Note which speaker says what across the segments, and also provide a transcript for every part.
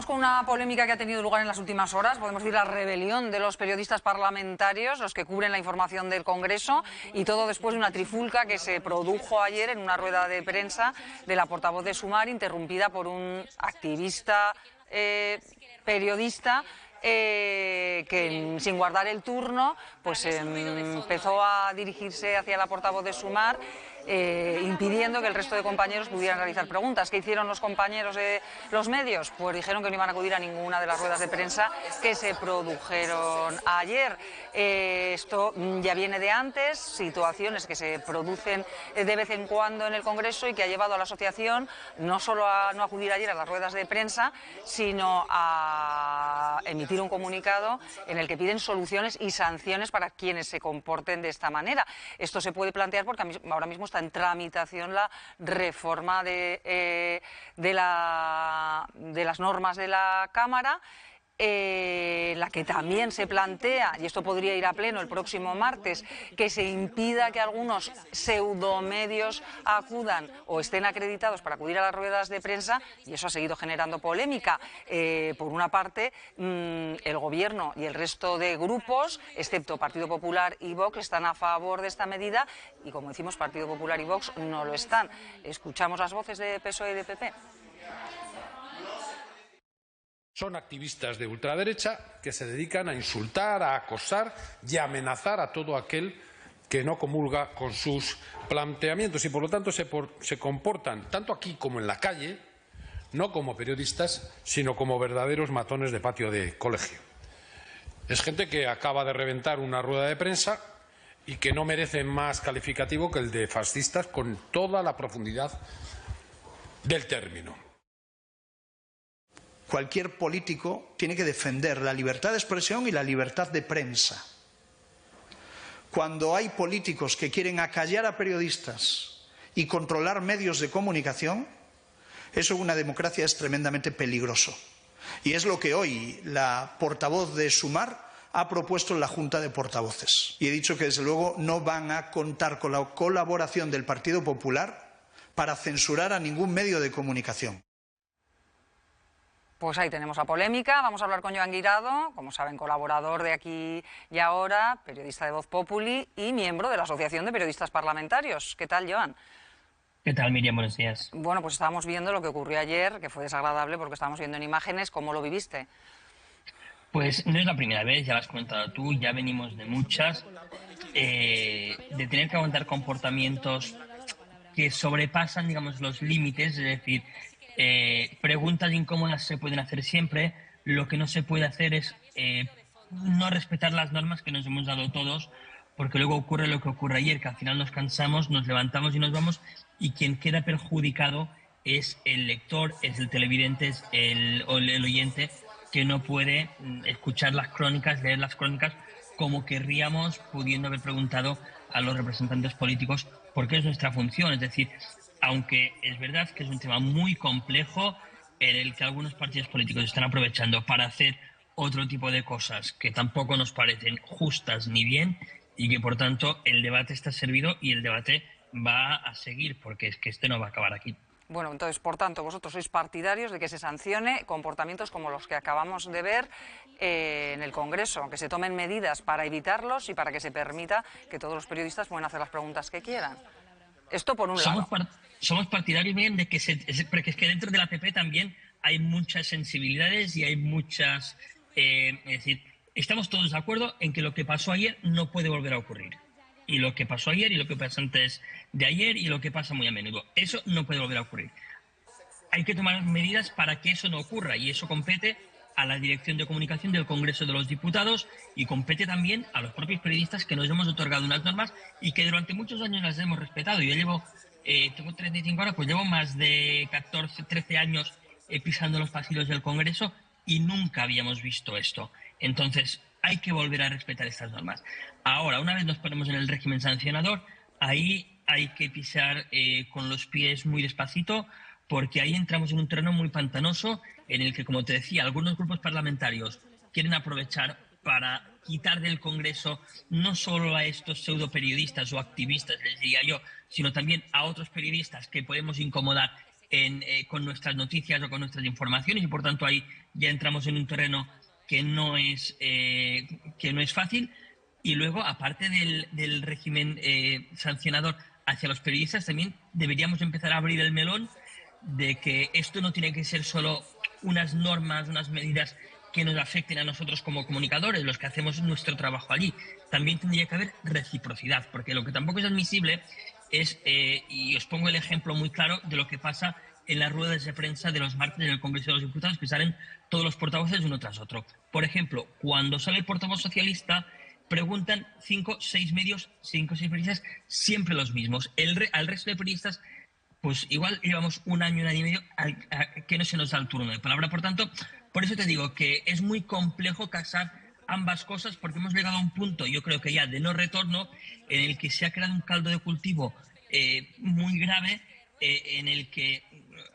Speaker 1: Vamos con una polémica que ha tenido lugar en las últimas horas. Podemos decir la rebelión de los periodistas parlamentarios, los que cubren la información del Congreso, y todo después de una trifulca que se produjo ayer en una rueda de prensa de la portavoz de Sumar, interrumpida por un activista periodista que sin guardar el turno pues empezó a dirigirse hacia la portavoz de Sumar, impidiendo que el resto de compañeros pudieran realizar preguntas. ¿Qué hicieron los compañeros de los medios? Pues dijeron que no iban a acudir a ninguna de las ruedas de prensa que se produjeron ayer. Esto ya viene de antes, situaciones que se producen de vez en cuando en el Congreso y que ha llevado a la asociación no solo a no acudir ayer a las ruedas de prensa, sino a emitir un comunicado en el que piden soluciones y sanciones para quienes se comporten de esta manera. Esto se puede plantear porque ahora mismo está en tramitación la reforma de las normas de la Cámara, la que también se plantea, y esto podría ir a pleno el próximo martes, que se impida que algunos pseudomedios acudan o estén acreditados para acudir a las ruedas de prensa, y eso ha seguido generando polémica. Por una parte, el Gobierno y el resto de grupos, excepto Partido Popular y Vox, están a favor de esta medida, y como decimos, Partido Popular y Vox no lo están. Escuchamos las voces de PSOE y de PP.
Speaker 2: Son activistas de ultraderecha que se dedican a insultar, a acosar y a amenazar a todo aquel que no comulga con sus planteamientos y, por lo tanto, se comportan, tanto aquí como en la calle, no como periodistas, sino como verdaderos matones de patio de colegio. Es gente que acaba de reventar una rueda de prensa y que no merece más calificativo que el de fascistas con toda la profundidad del término.
Speaker 3: Cualquier político tiene que defender la libertad de expresión y la libertad de prensa. Cuando hay políticos que quieren acallar a periodistas y controlar medios de comunicación, eso en una democracia es tremendamente peligroso. Y es lo que hoy la portavoz de Sumar ha propuesto en la Junta de Portavoces. Y he dicho que, desde luego, no van a contar con la colaboración del Partido Popular para censurar a ningún medio de comunicación.
Speaker 1: Pues ahí tenemos la polémica. Vamos a hablar con Joan Guirado, como saben, colaborador de Aquí y Ahora, periodista de Voz Populi y miembro de la Asociación de Periodistas Parlamentarios. ¿Qué tal, Joan?
Speaker 4: ¿Qué tal, Miriam? Buenos días.
Speaker 1: Bueno, pues estábamos viendo lo que ocurrió ayer, que fue desagradable porque estábamos viendo en imágenes. ¿Cómo lo viviste?
Speaker 4: Pues no es la primera vez, ya lo has comentado tú, ya venimos de muchas, de tener que aguantar comportamientos que sobrepasan, digamos, los límites, es decir, preguntas incómodas se pueden hacer siempre. Lo que no se puede hacer es no respetar las normas que nos hemos dado todos, porque luego ocurre lo que ocurre ayer, que al final nos cansamos, nos levantamos y nos vamos, y quien queda perjudicado es el lector, es el televidente, es el oyente, que no puede escuchar las crónicas, leer las crónicas como querríamos, pudiendo haber preguntado a los representantes políticos, porque es nuestra función. Es decir, aunque es verdad que es un tema muy complejo en el que algunos partidos políticos están aprovechando para hacer otro tipo de cosas que tampoco nos parecen justas ni bien, y que por tanto el debate está servido y el debate va a seguir, porque es que este no va a acabar aquí.
Speaker 1: Bueno, entonces, por tanto, vosotros sois partidarios de que se sancione comportamientos como los que acabamos de ver en el Congreso, que se tomen medidas para evitarlos y para que se permita que todos los periodistas puedan hacer las preguntas que quieran. Esto por un lado.
Speaker 4: Somos partidarios bien de que porque es que dentro de la PP también hay muchas sensibilidades y hay muchas... es decir, estamos todos de acuerdo en que lo que pasó ayer no puede volver a ocurrir. Y lo que pasó ayer y lo que pasó antes de ayer y lo que pasa muy a menudo, eso no puede volver a ocurrir. Hay que tomar medidas para que eso no ocurra, y eso compete a la Dirección de Comunicación del Congreso de los Diputados y compete también a los propios periodistas, que nos hemos otorgado unas normas y que durante muchos años las hemos respetado. Yo llevo, tengo 35 horas, pues llevo más de 14, 13 años pisando los pasillos del Congreso y nunca habíamos visto esto. Entonces, hay que volver a respetar estas normas. Ahora, una vez nos ponemos en el régimen sancionador, ahí hay que pisar con los pies muy despacito, porque ahí entramos en un terreno muy pantanoso en el que, como te decía, algunos grupos parlamentarios quieren aprovechar para quitar del Congreso no solo a estos pseudoperiodistas o activistas, les diría yo, sino también a otros periodistas que podemos incomodar con nuestras noticias o con nuestras informaciones, y por tanto ahí ya entramos en un terreno que no es fácil. Y luego, aparte del régimen sancionador hacia los periodistas, también deberíamos empezar a abrir el melón de que esto no tiene que ser solo unas normas, unas medidas que nos afecten a nosotros como comunicadores, los que hacemos nuestro trabajo allí. También tendría que haber reciprocidad, porque lo que tampoco es admisible es, y os pongo el ejemplo muy claro de lo que pasa en las ruedas de prensa de los martes en el Congreso de los Diputados, que salen todos los portavoces uno tras otro. Por ejemplo, cuando sale el portavoz socialista, preguntan 5 o 6 medios, 5 o 6 periodistas, siempre los mismos. Al resto de periodistas, pues igual llevamos un año y medio que no se nos da el turno de palabra. Por tanto, por eso te digo que es muy complejo casar ambas cosas, porque hemos llegado a un punto, yo creo que ya de no retorno, en el que se ha creado un caldo de cultivo muy grave, en el que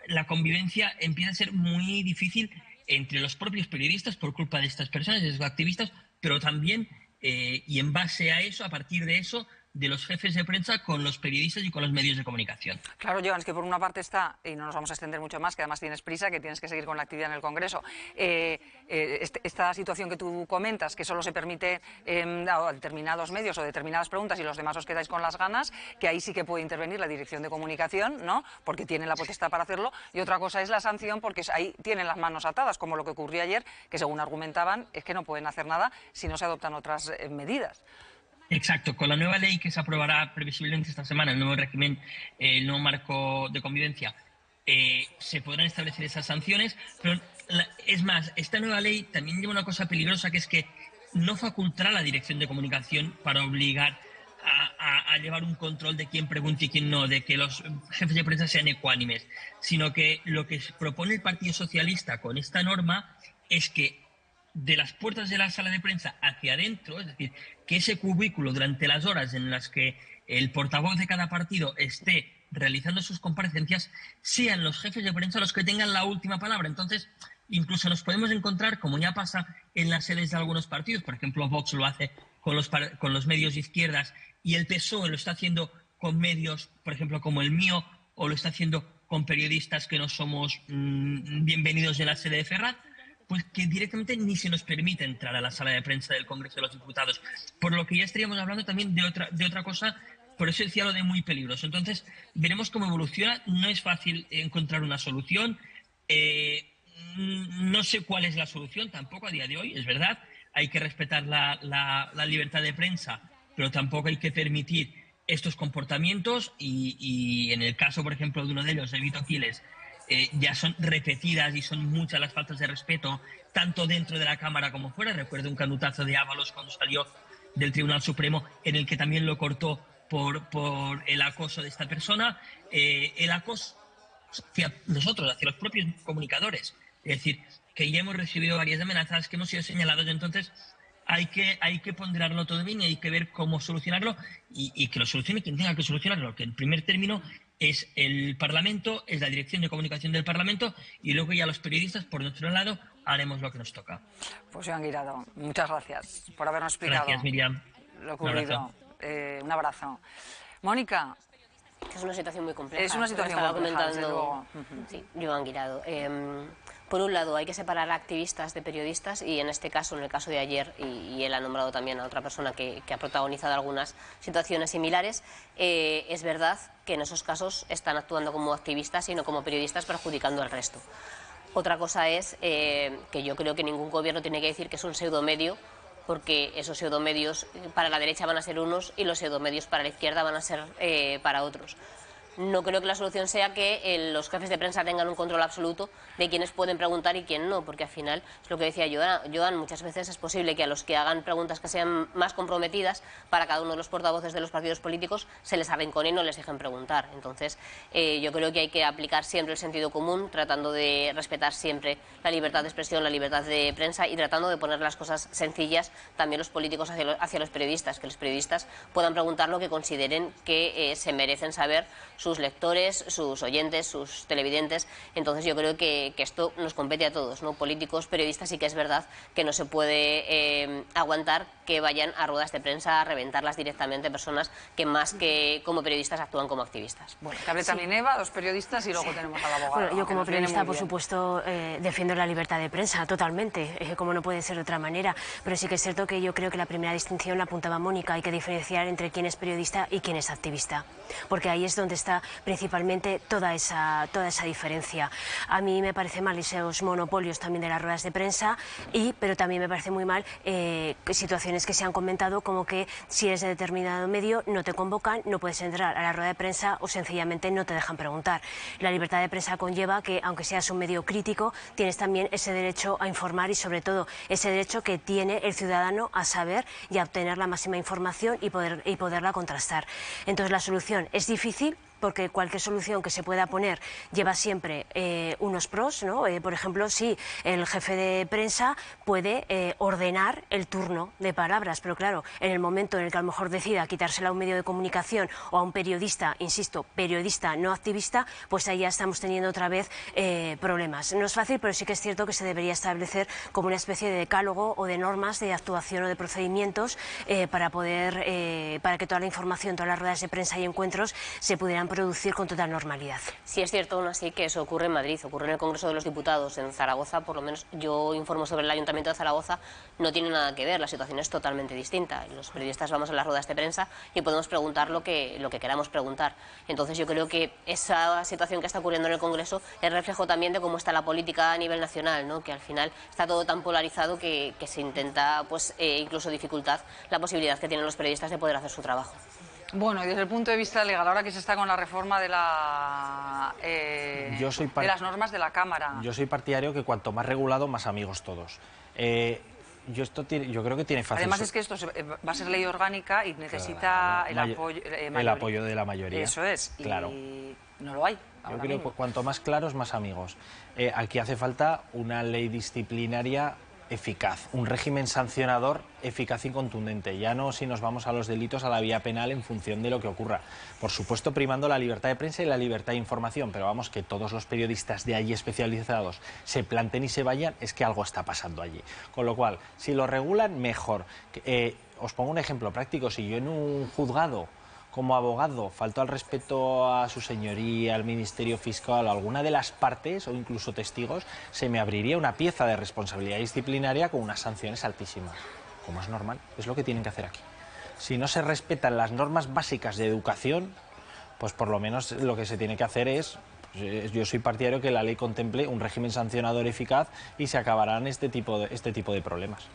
Speaker 4: la convivencia empieza a ser muy difícil entre los propios periodistas por culpa de estas personas, de estos activistas, pero también, y en base a eso, a partir de eso, de los jefes de prensa con los periodistas y con los medios de comunicación.
Speaker 1: Claro, Joan, es que por una parte está, y no nos vamos a extender mucho más, que además tienes prisa, que tienes que seguir con la actividad en el Congreso, esta situación que tú comentas, que solo se permite a determinados medios o determinadas preguntas y los demás os quedáis con las ganas, que ahí sí que puede intervenir la Dirección de Comunicación, ¿no?, porque tiene la potestad para hacerlo, y otra cosa es la sanción, porque ahí tienen las manos atadas, como lo que ocurrió ayer, que según argumentaban es que no pueden hacer nada si no se adoptan otras medidas.
Speaker 4: Exacto, con la nueva ley que se aprobará previsiblemente esta semana, el nuevo régimen, el nuevo marco de convivencia, se podrán establecer esas sanciones, pero es más, esta nueva ley también lleva una cosa peligrosa, que es que no facultará a la Dirección de Comunicación para obligar a llevar un control de quién pregunte y quién no, de que los jefes de prensa sean ecuánimes, sino que lo que propone el Partido Socialista con esta norma es que de las puertas de la sala de prensa hacia adentro, es decir, que ese cubículo durante las horas en las que el portavoz de cada partido esté realizando sus comparecencias, sean los jefes de prensa los que tengan la última palabra. Entonces, incluso nos podemos encontrar, como ya pasa en las sedes de algunos partidos, por ejemplo, Vox lo hace con los medios de izquierdas, y el PSOE lo está haciendo con medios, por ejemplo, como el mío, o lo está haciendo con periodistas que no somos bienvenidos en la sede de Ferraz, pues que directamente ni se nos permite entrar a la sala de prensa del Congreso de los Diputados. Por lo que ya estaríamos hablando también de otra cosa, por eso decía lo de muy peligroso. Entonces, veremos cómo evoluciona. No es fácil encontrar una solución. No sé cuál es la solución tampoco a día de hoy, es verdad. Hay que respetar la libertad de prensa, pero tampoco hay que permitir estos comportamientos. Y en el caso, por ejemplo, de uno de ellos, de Vito Quiles, ya son repetidas y son muchas las faltas de respeto, tanto dentro de la Cámara como fuera. Recuerdo un canutazo de Ábalos cuando salió del Tribunal Supremo, en el que también lo cortó por el acoso de esta persona. El acoso hacia nosotros, hacia los propios comunicadores. Es decir, que ya hemos recibido varias amenazas, que hemos sido señalados. Entonces, hay que ponderarlo todo bien y hay que ver cómo solucionarlo, y que lo solucione quien tenga que solucionarlo, que en primer término es el Parlamento, es la Dirección de Comunicación del Parlamento, y luego ya los periodistas, por nuestro lado, haremos lo que nos toca.
Speaker 1: Pues Joan Guirado, muchas gracias por habernos explicado.
Speaker 4: Gracias, Miriam.
Speaker 1: Lo ocurrido. Un abrazo. Mónica.
Speaker 5: Es una situación muy compleja.
Speaker 1: Es una situación muy compleja, desde luego.
Speaker 5: Sí, Joan Guirado. Por un lado, hay que separar a activistas de periodistas, y en este caso, en el caso de ayer, y él ha nombrado también a otra persona que ha protagonizado algunas situaciones similares, es verdad que en esos casos están actuando como activistas y no como periodistas, perjudicando al resto. Otra cosa es que yo creo que ningún gobierno tiene que decir que es un pseudomedio, porque esos pseudomedios para la derecha van a ser unos y los pseudomedios para la izquierda van a ser para otros. No creo que la solución sea que los jefes de prensa tengan un control absoluto de quiénes pueden preguntar y quién no, porque al final, es lo que decía Joan, muchas veces es posible que a los que hagan preguntas que sean más comprometidas para cada uno de los portavoces de los partidos políticos se les arrincone y no les dejen preguntar. Entonces, yo creo que hay que aplicar siempre el sentido común, tratando de respetar siempre la libertad de expresión, la libertad de prensa, y tratando de poner las cosas sencillas también los políticos hacia los periodistas, que los periodistas puedan preguntar lo que consideren que se merecen saber sus lectores, sus oyentes, sus televidentes. Entonces yo creo que esto nos compete a todos, ¿no? Políticos, periodistas, y que es verdad que no se puede aguantar que vayan a ruedas de prensa a reventarlas directamente personas que más que como periodistas actúan como activistas.
Speaker 1: Bueno, que hable también Eva, los periodistas, y luego tenemos al abogado.
Speaker 6: Bueno, yo como periodista, por supuesto, defiendo la libertad de prensa totalmente, como no puede ser de otra manera, pero sí que es cierto que yo creo que la primera distinción la apuntaba Mónica, hay que diferenciar entre quién es periodista y quién es activista, porque ahí es donde está principalmente toda esa diferencia. A mí me parece mal esos monopolios también de las ruedas de prensa, pero también me parece muy mal situaciones que se han comentado como que si eres de determinado medio no te convocan, no puedes entrar a la rueda de prensa o sencillamente no te dejan preguntar. La libertad de prensa conlleva que, aunque seas un medio crítico, tienes también ese derecho a informar y, sobre todo, ese derecho que tiene el ciudadano a saber y a obtener la máxima información y poderla contrastar. Entonces, la solución es difícil, porque cualquier solución que se pueda poner lleva siempre unos pros, ¿no? Por ejemplo, si el jefe de prensa puede ordenar el turno de palabras, pero claro, en el momento en el que a lo mejor decida quitársela a un medio de comunicación o a un periodista, insisto, periodista no activista, pues ahí ya estamos teniendo otra vez problemas. No es fácil, pero sí que es cierto que se debería establecer como una especie de decálogo o de normas de actuación o de procedimientos para que toda la información, todas las ruedas de prensa y encuentros se pudieran producir con total normalidad.
Speaker 5: Sí, es cierto aún así que eso ocurre en Madrid, ocurre en el Congreso de los Diputados, en Zaragoza, por lo menos yo informo sobre el Ayuntamiento de Zaragoza, no tiene nada que ver, la situación es totalmente distinta. Los periodistas vamos a las ruedas de prensa y podemos preguntar lo que queramos preguntar. Entonces yo creo que esa situación que está ocurriendo en el Congreso es reflejo también de cómo está la política a nivel nacional, ¿no? Que al final está todo tan polarizado que se intenta, pues, incluso dificultar la posibilidad que tienen los periodistas de poder hacer su trabajo.
Speaker 1: Bueno, y desde el punto de vista legal, ahora que se está con la reforma de las normas de la Cámara.
Speaker 7: Yo soy partidario que cuanto más regulado, más amigos todos. Yo creo que tiene fácil.
Speaker 1: Además es que esto va a ser ley orgánica y necesita el
Speaker 7: apoyo de la mayoría.
Speaker 1: Eso es,
Speaker 7: claro.
Speaker 1: Y no lo hay.
Speaker 7: Yo creo que cuanto más claros, más amigos. Aquí hace falta una ley disciplinaria eficaz, un régimen sancionador eficaz y contundente, ya no si nos vamos a los delitos a la vía penal en función de lo que ocurra. Por supuesto, primando la libertad de prensa y la libertad de información, pero vamos, que todos los periodistas de allí especializados se planten y se vayan, es que algo está pasando allí. Con lo cual, si lo regulan, mejor. Os pongo un ejemplo práctico. Si yo en un juzgado, como abogado, falto al respeto a su señoría, al Ministerio Fiscal, a alguna de las partes o incluso testigos, se me abriría una pieza de responsabilidad disciplinaria con unas sanciones altísimas. Como es normal, es lo que tienen que hacer aquí. Si no se respetan las normas básicas de educación, pues por lo menos lo que se tiene que hacer es, yo soy partidario que la ley contemple un régimen sancionador eficaz y se acabarán este tipo de problemas.